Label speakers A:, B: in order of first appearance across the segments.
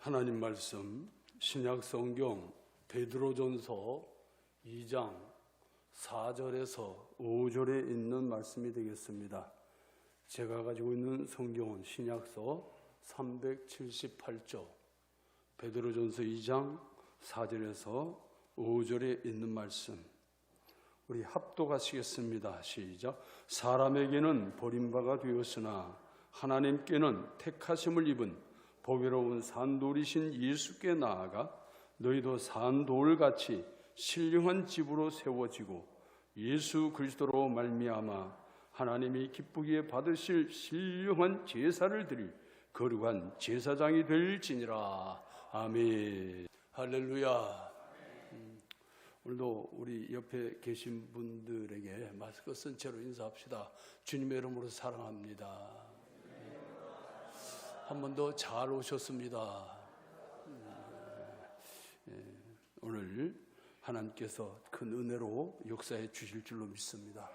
A: 하나님 말씀 신약 성경 베드로전서 2장 4절에서 5절에 있는 말씀이 되겠습니다. 제가 가지고 있는 성경은 신약서 378조 베드로전서 2장 4절에서 5절에 있는 말씀, 우리 합독하시겠습니다. 시작. 사람에게는 버림바가 되었으나 하나님께는 택하심을 입은 보배로운 산돌이신 예수께 나아가 너희도 산돌같이 신령한 집으로 세워지고 예수 그리스도로 말미암아 하나님이 기쁘게 받으실 신령한 제사를 드릴 거룩한 제사장이 될지니라. 아멘. 할렐루야. 오늘도 우리 옆에 계신 분들에게 마스크 쓴 채로 인사합시다. 주님의 이름으로 사랑합니다. 한 번 더 잘 오셨습니다. 오늘 하나님께서 큰 은혜로 역사해 주실 줄로 믿습니다.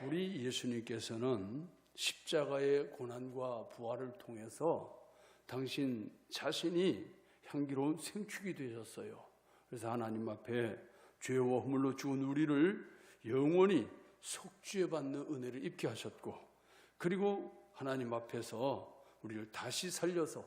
A: 우리 예수님께서는 십자가의 고난과 부활을 통해서 당신 자신이 향기로운 생축이 되셨어요. 그래서 하나님 앞에 죄와 허물로 죽은 우리를 영원히 속죄 받는 은혜를 입게 하셨고, 그리고 하나님 앞에서 우리를 다시 살려서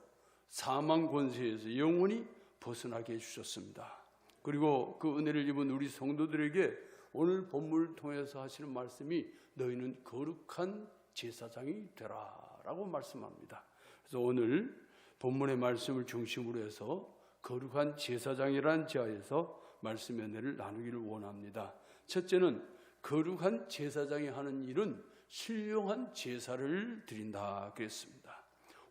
A: 사망 권세에서 영원히 벗어나게 해주셨습니다. 그리고 그 은혜를 입은 우리 성도들에게 오늘 본문을 통해서 하시는 말씀이 너희는 거룩한 제사장이 되라 라고 말씀합니다. 그래서 오늘 본문의 말씀을 중심으로 해서 거룩한 제사장이라는 지하에서 말씀의 은혜를 나누기를 원합니다. 첫째는 거룩한 제사장이 하는 일은 신령한 제사를 드린다 그랬습니다.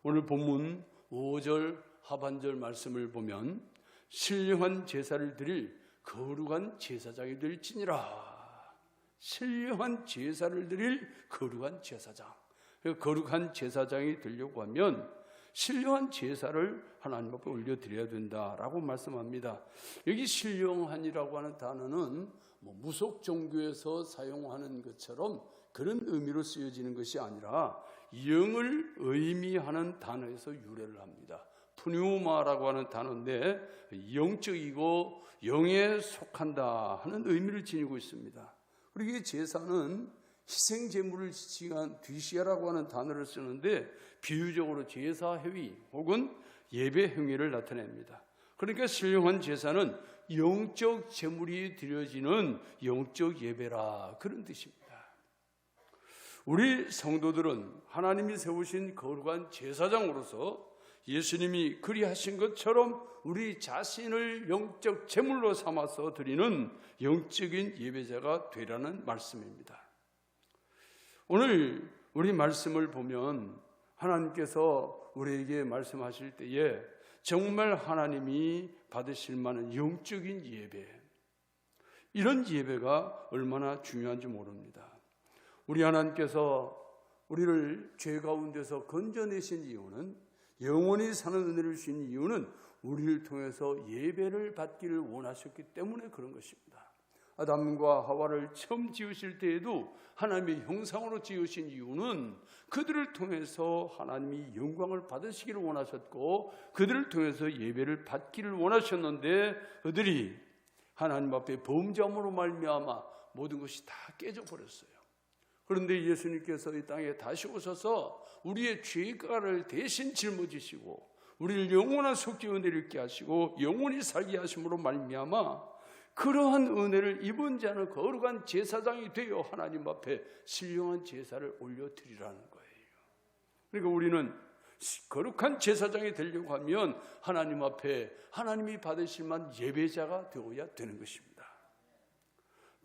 A: 오늘 본문 5절 하반절 말씀을 보면 신령한 제사를 드릴 거룩한 제사장이 될지니라. 신령한 제사를 드릴 거룩한 제사장. 거룩한 제사장이 되려고 하면 신령한 제사를 하나님 앞에 올려드려야 된다라고 말씀합니다. 여기 신령한이라고 하는 단어는 무속 종교에서 사용하는 것처럼 그런 의미로 쓰여지는 것이 아니라 영을 의미하는 단어에서 유래를 합니다. 푸뉴마라고 하는 단어인데 영적이고 영에 속한다 하는 의미를 지니고 있습니다. 그리고 이 제사는 희생제물을 지칭한 뒤시아라고 하는 단어를 쓰는데 비유적으로 제사 행위 혹은 예배 행위를 나타냅니다. 그러니까 신령한 제사는 영적 제물이 드려지는 영적 예배라, 그런 뜻입니다. 우리 성도들은 하나님이 세우신 거룩한 제사장으로서 예수님이 그리하신 것처럼 우리 자신을 영적 제물로 삼아서 드리는 영적인 예배자가 되라는 말씀입니다. 오늘 우리 말씀을 보면 하나님께서 우리에게 말씀하실 때에 정말 하나님이 받으실 만한 영적인 예배, 이런 예배가 얼마나 중요한지 모릅니다. 우리 하나님께서 우리를 죄 가운데서 건져내신 이유는, 영원히 사는 은혜를 주신 이유는 우리를 통해서 예배를 받기를 원하셨기 때문에 그런 것입니다. 아담과 하와를 처음 지으실 때에도 하나님의 형상으로 지으신 이유는 그들을 통해서 하나님이 영광을 받으시기를 원하셨고 그들을 통해서 예배를 받기를 원하셨는데 그들이 하나님 앞에 범죄함으로 말미암아 모든 것이 다 깨져버렸어요. 그런데 예수님께서 이 땅에 다시 오셔서 우리의 죄가를 대신 짊어지시고 우리를 영원한 속죄 은혜를 입게 하시고 영원히 살게 하심으로 말미암아 그러한 은혜를 입은 자는 거룩한 제사장이 되어 하나님 앞에 신령한 제사를 올려드리라는 거예요. 그러니까 우리는 거룩한 제사장이 되려고 하면 하나님 앞에 하나님이 받으실 만한 예배자가 되어야 되는 것입니다.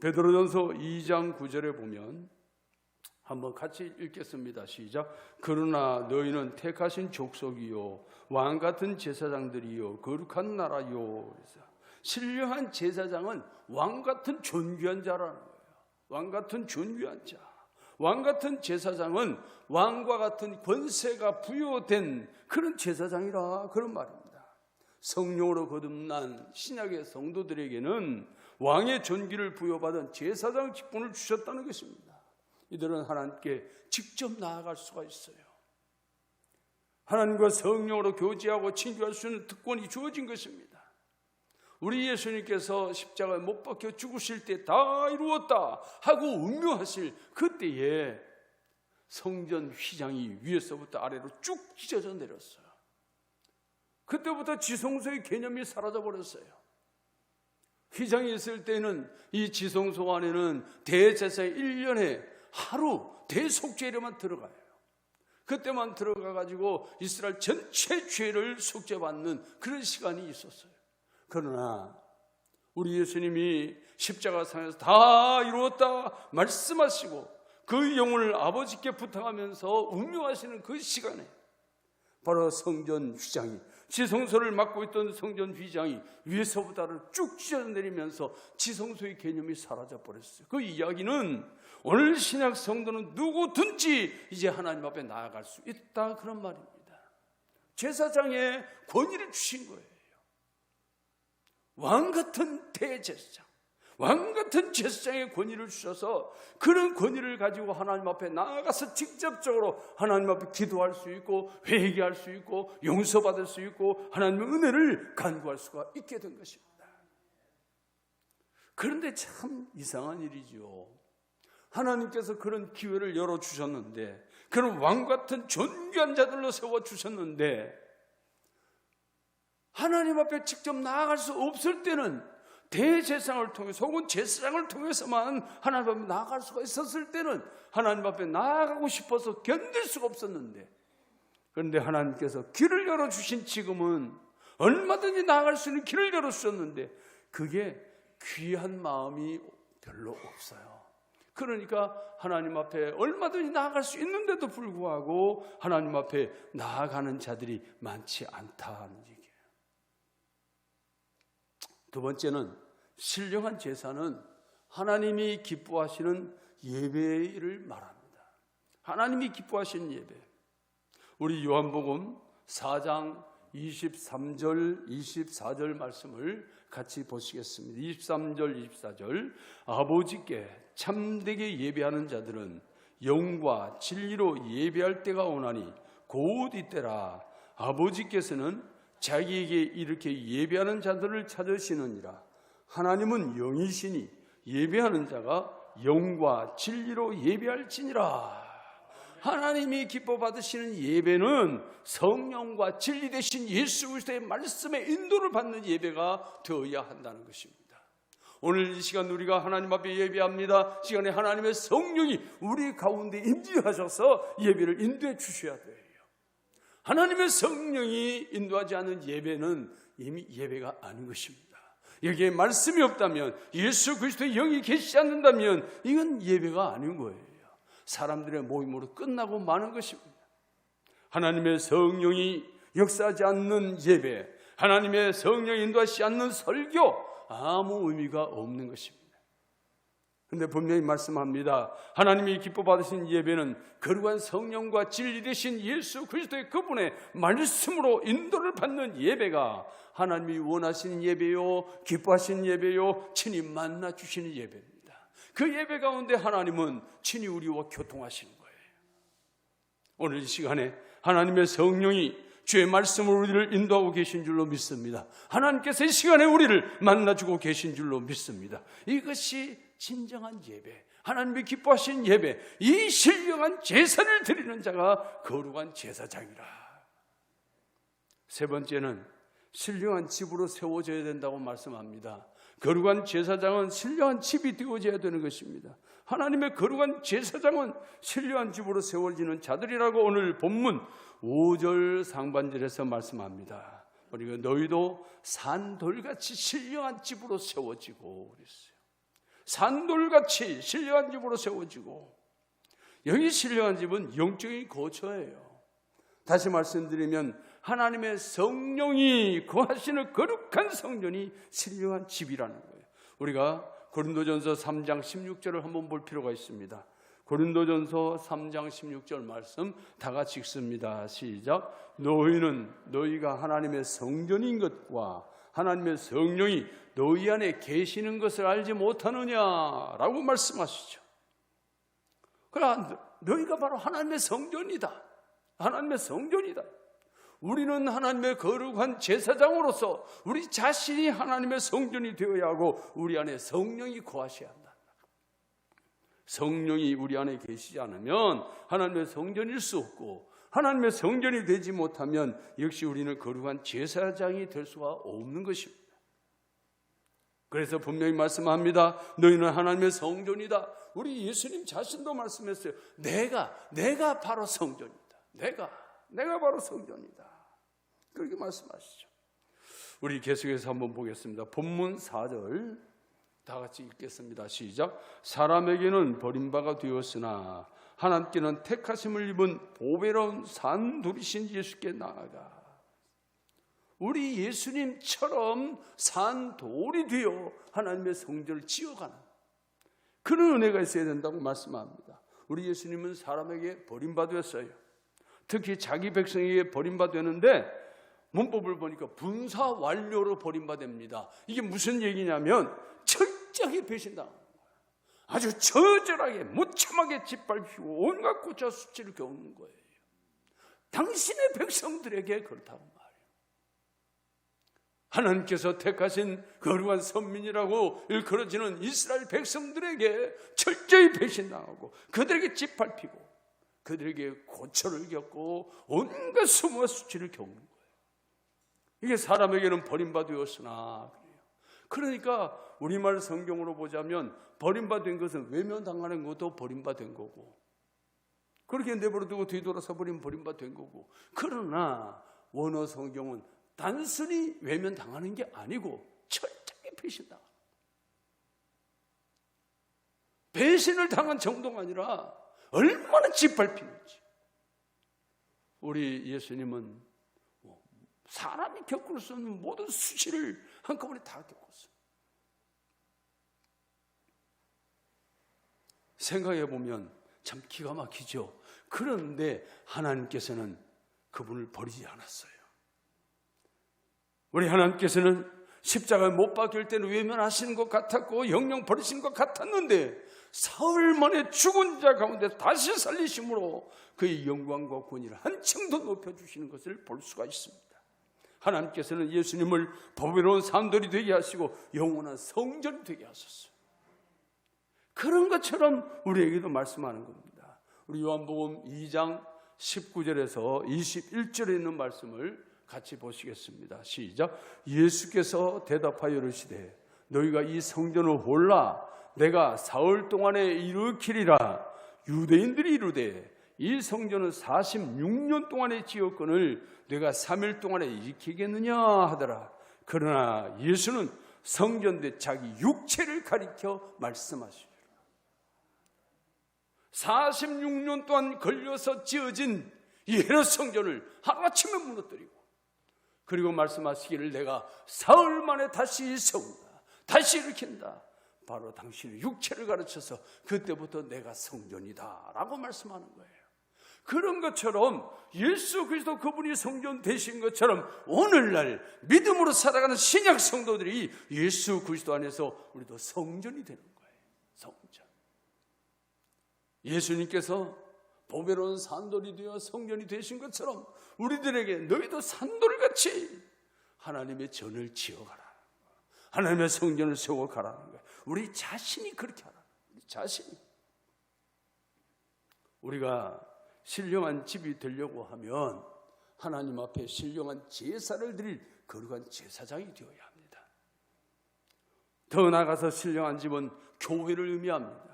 A: 베드로전서 2장 9절에 보면 한번 같이 읽겠습니다. 시작. 그러나 너희는 택하신 족속이요 왕같은 제사장들이요 거룩한 나라요. 신령한 제사장은 왕같은 존귀한 자라는 거예요. 왕같은 존귀한 자. 왕같은 제사장은 왕과 같은 권세가 부여된 그런 제사장이라, 그런 말입니다. 성령으로 거듭난 신약의 성도들에게는 왕의 존귀를 부여받은 제사장 직분을 주셨다는 것입니다. 이들은 하나님께 직접 나아갈 수가 있어요. 하나님과 성령으로 교제하고 친교할 수 있는 특권이 주어진 것입니다. 우리 예수님께서 십자가에 못 박혀 죽으실 때 다 이루었다 하고 운명하실 그때에 성전 휘장이 위에서부터 아래로 쭉 찢어져 내렸어요. 그때부터 지성소의 개념이 사라져 버렸어요. 휘장이 있을 때는 이 지성소 안에는 대제사의 1년에 하루 대속죄로만 들어가요. 그때만 들어가가지고 이스라엘 전체 죄를 속죄받는 그런 시간이 있었어요. 그러나 우리 예수님이 십자가상에서 다 이루었다 말씀하시고 그 영혼을 아버지께 부탁하면서 운명하시는 그 시간에 바로 성전 휘장이, 지성소를 맡고 있던 성전 휘장이 위에서부터를 쭉 찢어내리면서 지성소의 개념이 사라져버렸어요. 그 이야기는 오늘 신약 성도는 누구든지 이제 하나님 앞에 나아갈 수 있다, 그런 말입니다. 제사장의 권위를 주신 거예요. 왕같은 대제사장, 왕같은 제사장의 권위를 주셔서 그런 권위를 가지고 하나님 앞에 나아가서 직접적으로 하나님 앞에 기도할 수 있고 회개할 수 있고 용서받을 수 있고 하나님의 은혜를 간구할 수가 있게 된 것입니다. 그런데 참 이상한 일이죠. 하나님께서 그런 기회를 열어주셨는데, 그런 왕같은 존귀한 자들로 세워주셨는데, 하나님 앞에 직접 나아갈 수 없을 때는 대제사장을 통해서 혹은 제사장을 통해서만 하나님 앞에 나아갈 수가 있었을 때는 하나님 앞에 나아가고 싶어서 견딜 수가 없었는데, 그런데 하나님께서 길을 열어주신 지금은 얼마든지 나아갈 수 있는 길을 열어주셨는데 그게 귀한 마음이 별로 없어요. 그러니까 하나님 앞에 얼마든지 나아갈 수 있는데도 불구하고 하나님 앞에 나아가는 자들이 많지 않다는 얘기예요. 두 번째는 신령한 제사는 하나님이 기뻐하시는 예배를 말합니다. 하나님이 기뻐하시는 예배. 우리 요한복음 4장 23절 24절 말씀을 같이 보시겠습니다. 23절 24절 아버지께 참되게 예배하는 자들은 영과 진리로 예배할 때가 오나니 곧 이때라. 아버지께서는 자기에게 이렇게 예배하는 자들을 찾으시느니라. 하나님은 영이시니 예배하는 자가 영과 진리로 예배할지니라. 하나님이 기뻐 받으시는 예배는 성령과 진리 되신 예수 그리스도의 말씀에 인도를 받는 예배가 되어야 한다는 것입니다. 오늘 이 시간 우리가 하나님 앞에 예배합니다. 시간에 하나님의 성령이 우리 가운데 임재하셔서 예배를 인도해 주셔야 돼요. 하나님의 성령이 인도하지 않은 예배는 이미 예배가 아닌 것입니다. 여기에 말씀이 없다면, 예수 그리스도의 영이 계시지 않는다면 이건 예배가 아닌 거예요. 사람들의 모임으로 끝나고 마는 것입니다. 하나님의 성령이 역사하지 않는 예배, 하나님의 성령이 인도하지 않는 설교, 아무 의미가 없는 것입니다. 그런데 분명히 말씀합니다. 하나님이 기뻐 받으신 예배는 거룩한 성령과 진리 되신 예수 그리스도의 그분의 말씀으로 인도를 받는 예배가 하나님이 원하시는 예배요, 기뻐하시는 예배요, 친히 만나 주시는 예배입니다. 그 예배 가운데 하나님은 친히 우리와 교통하시는 거예요. 오늘 이 시간에 하나님의 성령이 주의 말씀으로 우리를 인도하고 계신 줄로 믿습니다. 하나님께서 이 시간에 우리를 만나주고 계신 줄로 믿습니다. 이것이 진정한 예배, 하나님이 기뻐하신 예배, 이 신령한 제사를 드리는 자가 거룩한 제사장이라. 세 번째는 신령한 집으로 세워져야 된다고 말씀합니다. 거룩한 제사장은 신령한 집이 되어져야 되는 것입니다. 하나님의 거룩한 제사장은 신령한 집으로 세워지는 자들이라고 오늘 본문 5절 상반절에서 말씀합니다. 우리가 너희도 산돌같이 신령한 집으로 세워지고 그랬어요. 산돌같이 신령한 집으로 세워지고, 여기 신령한 집은 영적인 거처예요. 다시 말씀드리면 하나님의 성령이 거하시는 거룩한 성전이 신령한 집이라는 거예요. 우리가 고린도전서 3장 16절을 한번 볼 필요가 있습니다. 고린도전서 3장 16절 말씀 다 같이 읽습니다. 시작. 너희는 너희가 하나님의 성전인 것과 하나님의 성령이 너희 안에 계시는 것을 알지 못하느냐라고 말씀하시죠. 그러나 너희가 바로 하나님의 성전이다. 하나님의 성전이다. 우리는 하나님의 거룩한 제사장으로서 우리 자신이 하나님의 성전이 되어야 하고 우리 안에 성령이 거하셔야 한다. 성령이 우리 안에 계시지 않으면 하나님의 성전일 수 없고, 하나님의 성전이 되지 못하면 역시 우리는 거룩한 제사장이 될 수가 없는 것입니다. 그래서 분명히 말씀합니다. 너희는 하나님의 성전이다. 우리 예수님 자신도 말씀했어요. 내가 바로 성전이다. 내가 바로 성전이다. 그렇게 말씀하시죠. 우리 계속해서 한번 보겠습니다. 본문 4절 다 같이 읽겠습니다. 시작. 사람에게는 버림바가 되었으나 하나님께는 택하심을 입은 보배로운 산돌이신 예수께 나아가. 우리 예수님처럼 산돌이 되어 하나님의 성전을 지어가는 그런 은혜가 있어야 된다고 말씀합니다. 우리 예수님은 사람에게 버림받았어요. 특히 자기 백성에게 버림받았는데 문법을 보니까 분사 완료로 버림받습니다. 이게 무슨 얘기냐면 철저하게 배신당하는 거예요. 아주 처절하게 무참하게 짓밟히고 온갖 고차 수치를 겪는 거예요. 당신의 백성들에게 그렇다고 말해요. 하나님께서 택하신 거룩한 선민이라고 일컬어지는 이스라엘 백성들에게 철저히 배신당하고 그들에게 짓밟히고 그들에게 고초를 겪고 온갖 수모와 수치를 겪는 거예요. 이게 사람에게는 버림받았으나 그래요. 그러니까 우리말 성경으로 보자면 버림받은 것은 외면당하는 것도 버림받은 거고, 그렇게 내버려두고 뒤돌아서 버리면 버림받은 거고, 그러나 원어 성경은 단순히 외면당하는 게 아니고 철저하게 배신당하는, 배신을 당한 정도가 아니라 얼마나 짓밟히는지. 우리 예수님은 사람이 겪을 수 없는 모든 수치를 한꺼번에 다 겪었어요. 생각해 보면 참 기가 막히죠. 그런데 하나님께서는 그분을 버리지 않았어요. 우리 하나님께서는 십자가에 못 박힐 때는 외면하시는 것 같았고 영영 버리시는 것 같았는데 사흘 만에 죽은 자 가운데 다시 살리심으로 그의 영광과 권위를 한층 더 높여주시는 것을 볼 수가 있습니다. 하나님께서는 예수님을 보배로운 산돌이 되게 하시고 영원한 성전이 되게 하셨어요. 그런 것처럼 우리에게도 말씀하는 겁니다. 우리 요한복음 2장 19절에서 21절에 있는 말씀을 같이 보시겠습니다. 시작. 예수께서 대답하여 이르시되 너희가 이 성전을 홀라 내가 사흘 동안에 일으키리라. 유대인들이 이르되 이 성전은 46년 동안에 지었거늘 내가 3일 동안에 일으키겠느냐 하더라. 그러나 예수는 성전대 자기 육체를 가리켜 말씀하시더라. 46년 동안 걸려서 지어진 이 헤롯 성전을 하루아침에 무너뜨리고, 그리고 말씀하시기를 내가 사흘 만에 다시 세운다, 다시 일으킨다. 바로 당신의 육체를 가르쳐서 그때부터 내가 성전이다 라고 말씀하는 거예요. 그런 것처럼 예수 그리스도 그분이 성전 되신 것처럼 오늘날 믿음으로 살아가는 신약 성도들이 예수 그리스도 안에서 우리도 성전이 되는 거예요. 성전. 예수님께서 보배로운 산돌이 되어 성전이 되신 것처럼 우리들에게 너희도 산돌같이 하나님의 전을 지어가라, 하나님의 성전을 세워가라는 거예요. 우리 자신이 그렇게 하라. 우리 자신이. 우리가 신령한 집이 되려고 하면 하나님 앞에 신령한 제사를 드릴 거룩한 제사장이 되어야 합니다. 더 나아가서 신령한 집은 교회를 의미합니다.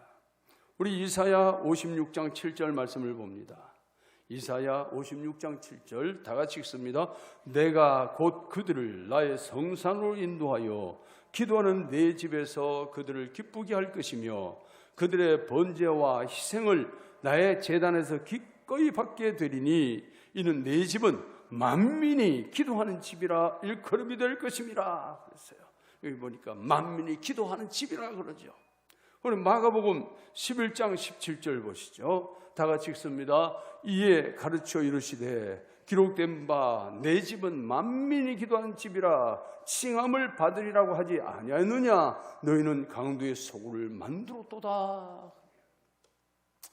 A: 우리 이사야 56장 7절 말씀을 봅니다. 이사야 56장 7절 다 같이 읽습니다. 내가 곧 그들을 나의 성산으로 인도하여 기도하는 내 집에서 그들을 기쁘게 할 것이며 그들의 번제와 희생을 나의 제단에서 기꺼이 받게 되리니 이는 내 집은 만민이 기도하는 집이라 일컬음이 될 것임이라 그랬어요. 여기 보니까 만민이 기도하는 집이라 그러죠. 그럼 마가복음 11장 17절 보시죠. 다 같이 읽습니다. 이에 가르쳐 이르시되 기록된 바 내 집은 만민이 기도하는 집이라 칭함을 받으리라고 하지 아니하느냐. 너희는 강도의 소굴을 만들었도다.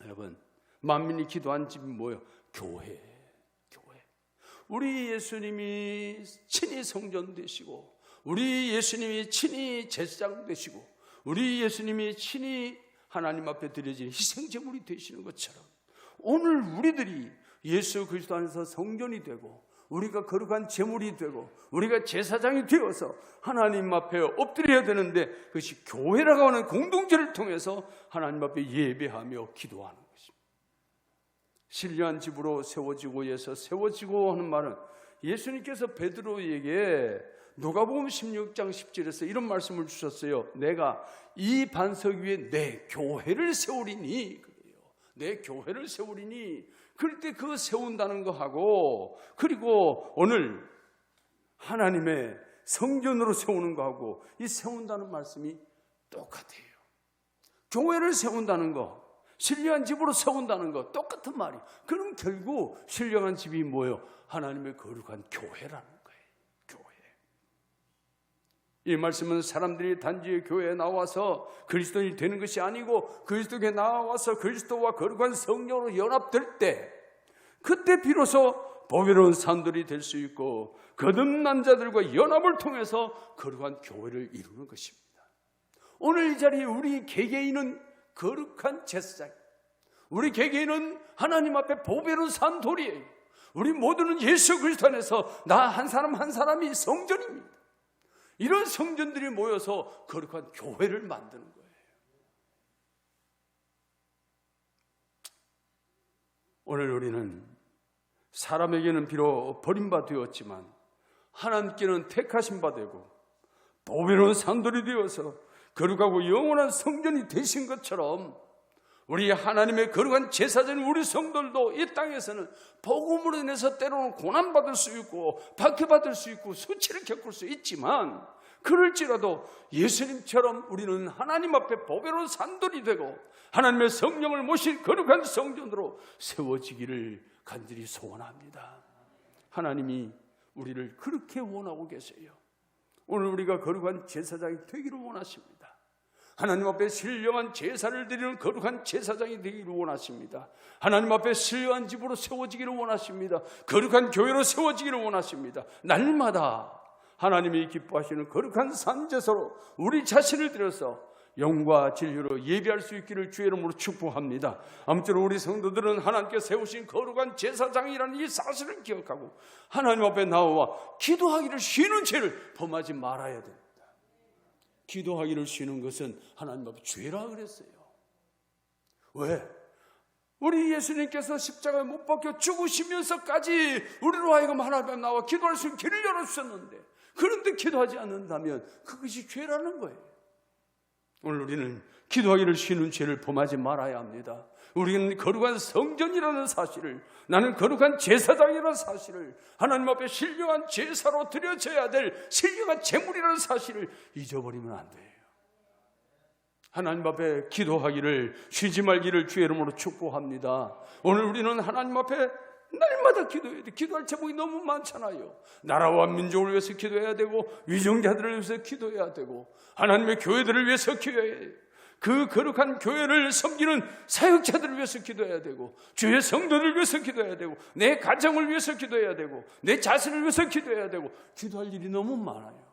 A: 여러분, 만민이 기도한 집이 뭐예요? 교회. 우리 예수님이 친히 성전 되시고, 우리 예수님이 친히 제사장 되시고, 우리 예수님이 친히 하나님 앞에 드려진 희생제물이 되시는 것처럼 오늘 우리들이 예수 그리스도 안에서 성전이 되고, 우리가 거룩한 제물이 되고, 우리가 제사장이 되어서 하나님 앞에 엎드려야 되는데, 그것이 교회라고 하는 공동체를 통해서 하나님 앞에 예배하며 기도하는 것입니다. 신령한 집으로 세워지고 해서 세워지고 하는 말은, 예수님께서 베드로에게 누가복음 16장 10절에서 이런 말씀을 주셨어요. 내가 이 반석 위에 내 교회를 세우리니, 그래요. 내 교회를 세우리니. 그럴 때 그거 세운다는 거 하고, 그리고 오늘 하나님의 성전으로 세우는 거하고 이 세운다는 말씀이 똑같아요. 교회를 세운다는 거, 신령한 집으로 세운다는 거 똑같은 말이에요. 그럼 결국 신령한 집이 뭐예요? 하나님의 거룩한 교회라는 거예요. 교회. 이 말씀은 사람들이 단지 교회에 나와서 그리스도인이 되는 것이 아니고, 그리스도에 나와서 그리스도와 거룩한 성령으로 연합될 때, 그때 비로소 보배로운 산돌이 될 수 있고, 거듭난 자들과 연합을 통해서 거룩한 교회를 이루는 것입니다. 오늘 이 자리에 우리 개개인은 거룩한 제사장, 우리 개개인은 하나님 앞에 보배로운 산돌이에요. 우리 모두는 예수 그리스도 안에서 나 한 사람 한 사람이 성전입니다. 이런 성전들이 모여서 거룩한 교회를 만드는 거예요. 오늘 우리는 사람에게는 비록 버림받아 되었지만 하나님께는 택하신 바 되고 보배로운 산돌이 되어서 거룩하고 영원한 성전이 되신 것처럼, 우리 하나님의 거룩한 제사장 우리 성도들도 이 땅에서는 복음으로 인해서 때로는 고난받을 수 있고 박해받을 수 있고 수치를 겪을 수 있지만, 그럴지라도 예수님처럼 우리는 하나님 앞에 보배로운 산돌이 되고 하나님의 성령을 모신 거룩한 성전으로 세워지기를 간절히 소원합니다. 하나님이 우리를 그렇게 원하고 계세요. 오늘 우리가 거룩한 제사장이 되기를 원하십니다. 하나님 앞에 신령한 제사를 드리는 거룩한 제사장이 되기를 원하십니다. 하나님 앞에 신령한 집으로 세워지기를 원하십니다. 거룩한 교회로 세워지기를 원하십니다. 날마다 하나님이 기뻐하시는 거룩한 산제사로 우리 자신을 들여서 영과 진리로 예배할 수 있기를 주의 이름으로 축복합니다. 아무쪼록 우리 성도들은 하나님께 세우신 거룩한 제사장이라는 이 사실을 기억하고 하나님 앞에 나와 기도하기를 쉬는 죄를 범하지 말아야 됩니다. 기도하기를 쉬는 것은 하나님 앞에 죄라 그랬어요. 왜? 우리 예수님께서 십자가에 못 박혀 죽으시면서까지 우리로 하여금 하나님 앞에 나와 기도할 수 있는 길을 열어주셨는데, 그런데 기도하지 않는다면 그것이 죄라는 거예요. 오늘 우리는 기도하기를 쉬는 죄를 범하지 말아야 합니다. 우리는 거룩한 성전이라는 사실을, 나는 거룩한 제사장이라는 사실을, 하나님 앞에 신령한 제사로 드려져야 될 신령한 제물이라는 사실을 잊어버리면 안 돼요. 하나님 앞에 기도하기를 쉬지 말기를 주의 이름으로 축복합니다. 오늘 우리는 하나님 앞에 날마다 기도해야 돼. 기도할 제목이 너무 많잖아요. 나라와 민족을 위해서 기도해야 되고, 위정자들을 위해서 기도해야 되고, 하나님의 교회들을 위해서 기도해야 돼요. 그 거룩한 교회를 섬기는 사역자들을 위해서 기도해야 되고, 주의 성도들을 위해서 기도해야 되고, 내 가정을 위해서 기도해야 되고, 내 자신을 위해서 기도해야 되고, 기도할 일이 너무 많아요.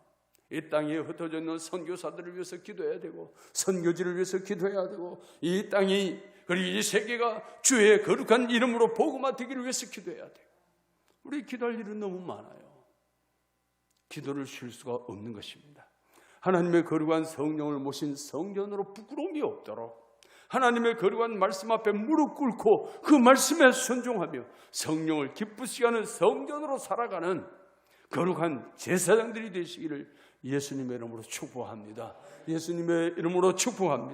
A: 이 땅에 흩어져 있는 선교사들을 위해서 기도해야 되고, 선교지를 위해서 기도해야 되고, 이 땅이, 그리고 이 세계가 주의 거룩한 이름으로 복음화 되기를 위해서 기도해야 돼요. 우리 기도할 일은 너무 많아요. 기도를 쉴 수가 없는 것입니다. 하나님의 거룩한 성령을 모신 성전으로 부끄러움이 없도록 하나님의 거룩한 말씀 앞에 무릎 꿇고 그 말씀에 순종하며 성령을 기쁘시게 하는 성전으로 살아가는 거룩한 제사장들이 되시기를 예수님의 이름으로 축복합니다. 예수님의 이름으로 축복합니다.